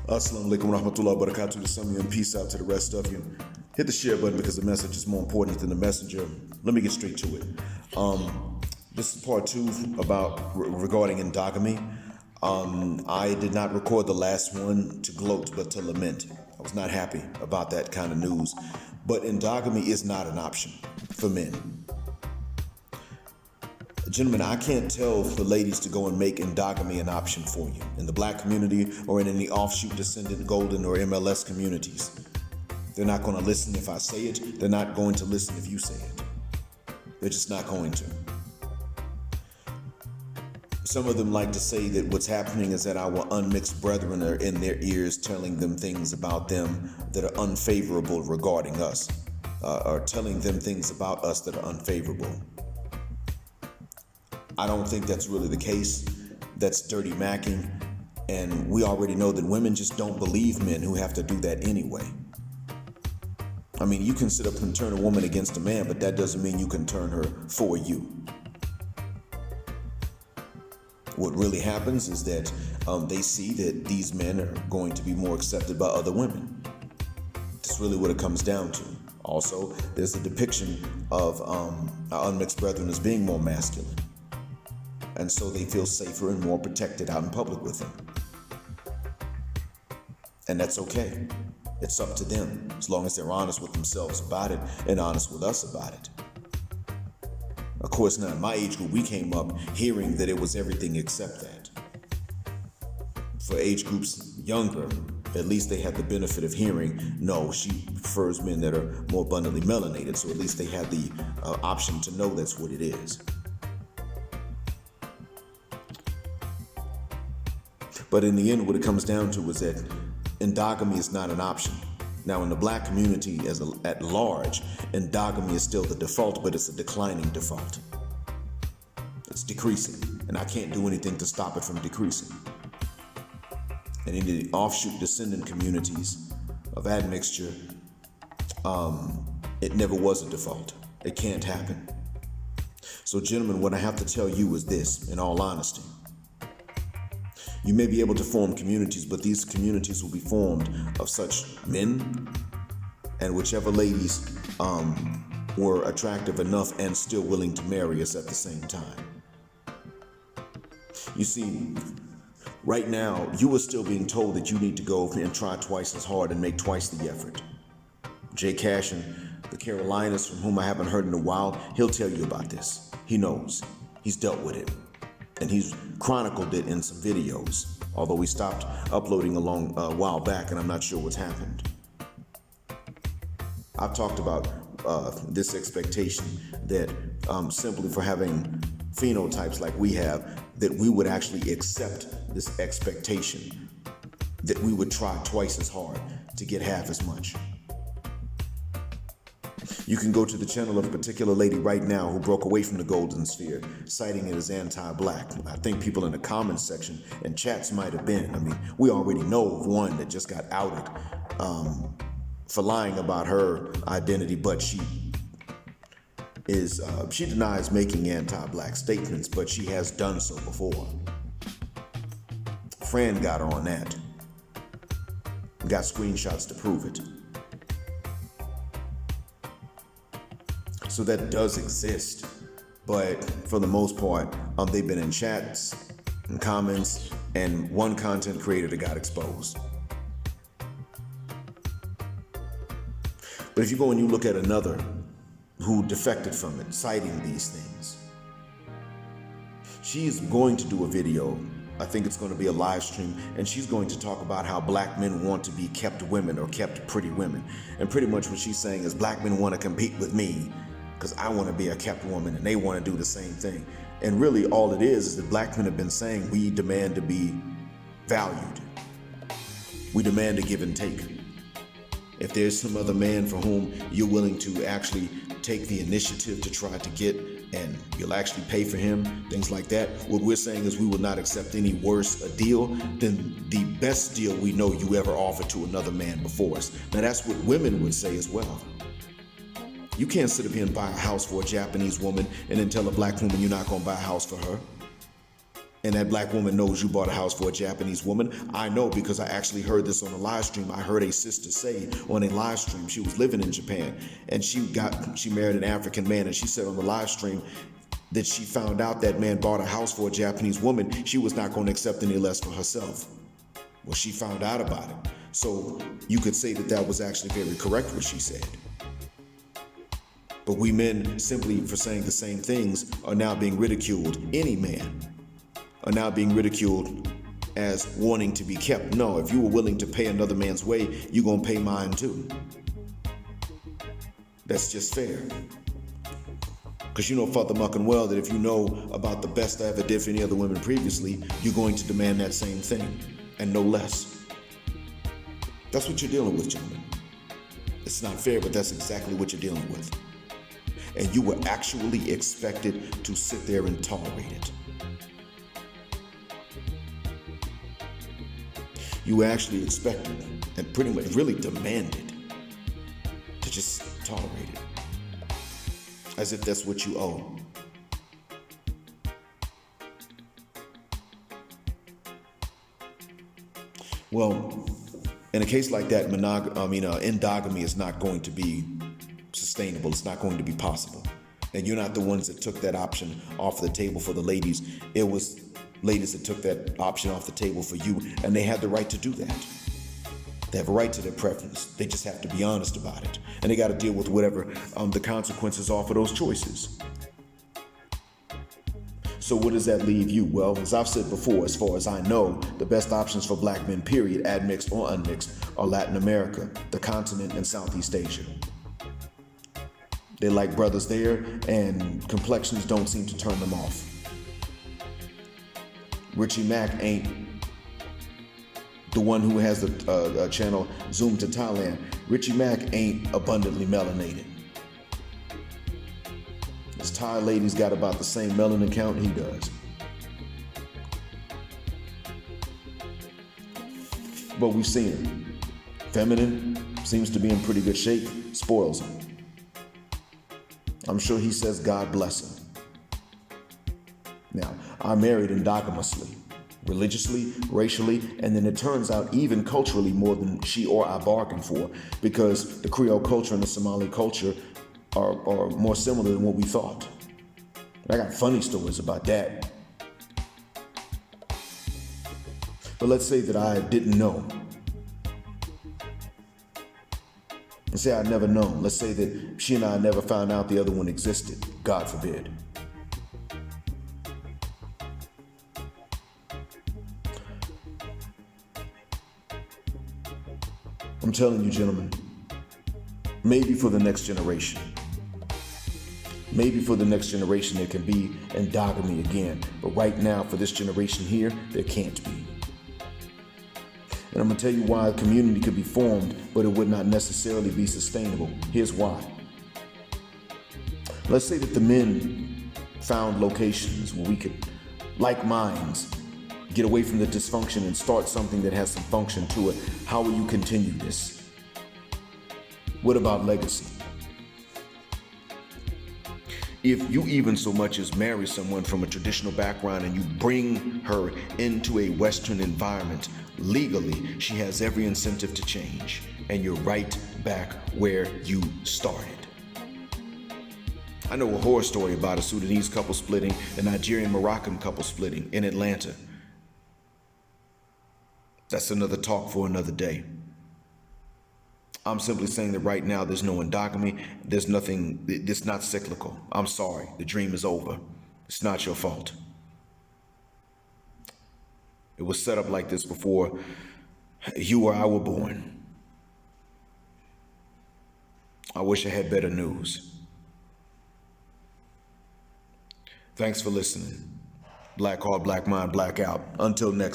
Assalamu alaikum wa rahmatullahi wa barakatuh to some of you and peace out to the rest of you. Hit the share button because the message is more important than the messenger. Let me get straight to it. This is part 2 regarding endogamy. I did not record the last one to gloat, but to lament. I was not happy about that kind of news. But endogamy is not an option for men. Gentlemen, I can't tell the ladies to go and make endogamy an option for you in the black community or in any offshoot descendant golden or MLS communities. They're not going to listen if I say it. They're not going to listen if you say it. They're just not going to. Some of them like to say that what's happening is that our unmixed brethren are in their ears telling them things about them that are unfavorable regarding us, or telling them things about us that are unfavorable. I don't think that's really the case. That's dirty macking. And we already know that women just don't believe men who have to do that anyway. I mean, you can sit up and turn a woman against a man, but that doesn't mean you can turn her for you. What really happens is that they see that these men are going to be more accepted by other women. That's really what it comes down to. Also, there's a depiction of our unmixed brethren as being more masculine. And so they feel safer and more protected out in public with them. And that's okay. It's up to them, as long as they're honest with themselves about it and honest with us about it. Of course, now in my age group, we came up hearing that it was everything except that. For age groups younger, at least they had the benefit of hearing, no, she prefers men that are more abundantly melanated, so at least they had the option to know that's what it is. But in the end, what it comes down to is that endogamy is not an option. Now, in the black community at large, endogamy is still the default, but it's a declining default. It's decreasing, and I can't do anything to stop it from decreasing. And in the offshoot descendant communities of admixture, it never was a default. It can't happen. So, gentlemen, what I have to tell you is this, in all honesty. You may be able to form communities, but these communities will be formed of such men and whichever ladies were attractive enough and still willing to marry us at the same time. You see, right now, you are still being told that you need to go and try twice as hard and make twice the effort. Jay Cash and the Carolinas, from whom I haven't heard in a while, he'll tell you about this. He knows. He's dealt with it. And he's chronicled it in some videos, although he stopped uploading a while back, and I'm not sure what's happened. I've talked about this expectation that simply for having phenotypes like we have, that we would actually accept this expectation, that we would try twice as hard to get half as much. You can go to the channel of a particular lady right now who broke away from the golden sphere, citing it as anti-black. I think people in the comments section and chats might have been. I mean, we already know of one that just got outed for lying about her identity, but she denies making anti-black statements, but she has done so before. Fran got her on that. Got screenshots to prove it. So that does exist, but for the most part, they've been in chats and comments, and one content creator that got exposed. But if you go and you look at another who defected from it, citing these things, she's going to do a video. I think it's going to be a live stream, and she's going to talk about how black men want to be kept women or kept pretty women. And pretty much what she's saying is black men want to compete with me because I want to be a kept woman and they want to do the same thing. And really all it is that black men have been saying we demand to be valued. We demand a give and take. If there's some other man for whom you're willing to actually take the initiative to try to get, and you'll actually pay for him, things like that, what we're saying is we will not accept any worse a deal than the best deal we know you ever offered to another man before us. Now that's what women would say as well. You can't sit up here and buy a house for a Japanese woman and then tell a black woman you're not going to buy a house for her. And that black woman knows you bought a house for a Japanese woman. I know because I actually heard this on a live stream. I heard a sister say on a live stream, she was living in Japan and she married an African man, and she said on the live stream that she found out that man bought a house for a Japanese woman. She was not going to accept any less for herself. Well, she found out about it. So you could say that that was actually very correct what she said. But we men, simply for saying the same things, are now being ridiculed. Any man are now being ridiculed as wanting to be kept. No, if you were willing to pay another man's way, you're going to pay mine too. That's just fair. Because you know Father mucking well that if you know about the best I ever did for any other women previously, you're going to demand that same thing and no less. That's what you're dealing with, gentlemen. It's not fair, but that's exactly what you're dealing with. And you were actually expected to sit there and tolerate it. You were actually expected and pretty much really demanded to just tolerate it. As if that's what you owe. Well, in a case like that, endogamy is not going to be sustainable. It's not going to be possible. And you're not the ones that took that option off the table for the ladies. It was ladies that took that option off the table for you, and they had the right to do that. They have a right to their preference. They just have to be honest about it. And they got to deal with whatever the consequences are for those choices. So what does that leave you? Well, as I've said before, as far as I know, the best options for black men, period, admixed or unmixed, are Latin America, the continent, and Southeast Asia. They like brothers there, and complexions don't seem to turn them off. Richie Mack ain't the one who has the channel Zoom to Thailand. Richie Mack ain't abundantly melanated. This Thai lady's got about the same melanin count he does. But we've seen it. Feminine, seems to be in pretty good shape, spoils him. I'm sure he says God bless him. Now, I married endogenously, religiously, racially, and then it turns out even culturally more than she or I bargained for, because the Creole culture and the Somali culture are more similar than what we thought. I got funny stories about that. But let's say that I didn't know. Let's say I'd never known. Let's say that she and I never found out the other one existed. God forbid. I'm telling you, gentlemen, maybe for the next generation, there can be endogamy again. But right now, for this generation here, there can't be. And I'm going to tell you why a community could be formed, but it would not necessarily be sustainable. Here's why. Let's say that the men found locations where we could, like minds, get away from the dysfunction and start something that has some function to it. How will you continue this? What about legacy? If you even so much as marry someone from a traditional background and you bring her into a Western environment, legally, she has every incentive to change. And you're right back where you started. I know a horror story about a Sudanese couple splitting, a Nigerian-Moroccan couple splitting in Atlanta. That's another talk for another day. I'm simply saying that right now there's no endogamy. There's nothing, it's not cyclical. I'm sorry, the dream is over. It's not your fault. It was set up like this before you or I were born. I wish I had better news. Thanks for listening. Black Heart, Black Mind, Black Out. Until next